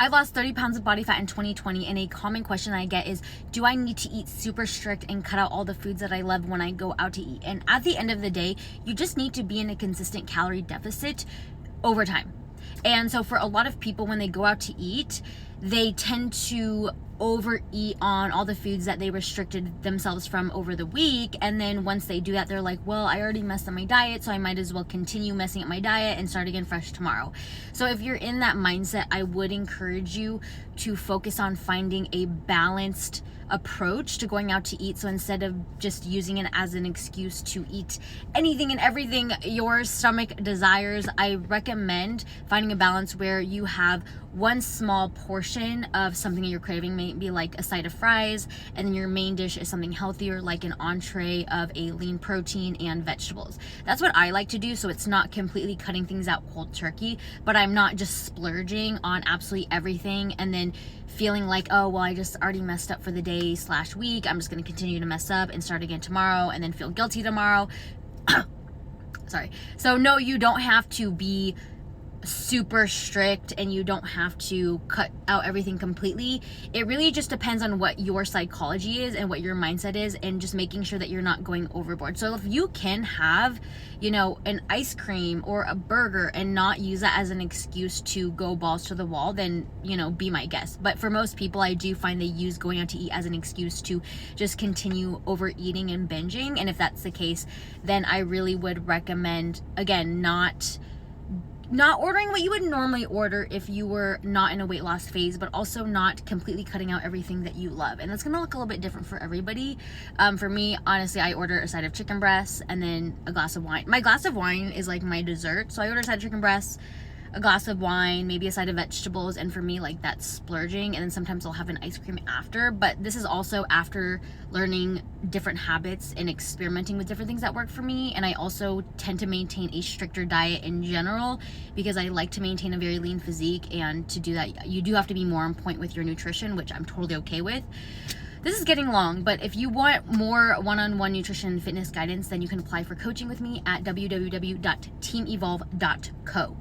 I've lost 30 pounds of body fat in 2020, and a common question I get is, do I need to eat super strict and cut out all the foods that I love when I go out to eat? And at the end of the day, you just need to be in a consistent calorie deficit over time. And so for a lot of people, when they go out to eat, they tend to overeat on all the foods that they restricted themselves from over the week. And then once they do that, they're like, well, I already messed up my diet, so I might as well continue messing up my diet and start again fresh tomorrow. So if you're in that mindset, I would encourage you to focus on finding a balanced approach to going out to eat. So instead of just using it as an excuse to eat anything and everything your stomach desires, I recommend finding a balance where you have one small portion of something that you're craving, maybe like a side of fries, and then your main dish is something healthier like an entree of a lean protein and vegetables. That's what I like to do, so it's not completely cutting things out cold turkey, but I'm not just splurging on absolutely everything and then feeling like, oh, well, I just already messed up for the day / week. I'm just going to continue to mess up and start again tomorrow and then feel guilty tomorrow. Sorry. So no, you don't have to be super strict and you don't have to cut out everything completely. It really just depends on what your psychology is and what your mindset is, and just making sure that you're not going overboard. So if you can have, an ice cream or a burger and not use that as an excuse to go balls to the wall, then, be my guest. But for most people, I do find they use going out to eat as an excuse to just continue overeating and binging. And if that's the case, then I really would recommend, again, not ordering what you would normally order if you were not in a weight loss phase, but also not completely cutting out everything that you love. And that's going to look a little bit different for everybody. For me, honestly, I order a side of chicken breasts and then a glass of wine. My glass of wine is like my dessert. So I order a side of chicken breasts, a glass of wine, maybe a side of vegetables, and for me, like, that's splurging. And then sometimes I'll have an ice cream after, but this is also after learning different habits and experimenting with different things that work for me. And I also tend to maintain a stricter diet in general because I like to maintain a very lean physique, and to do that, you do have to be more on point with your nutrition, which I'm totally okay with. This is getting long, but if you want more one-on-one nutrition and fitness guidance, then you can apply for coaching with me at www.teamevolve.co/.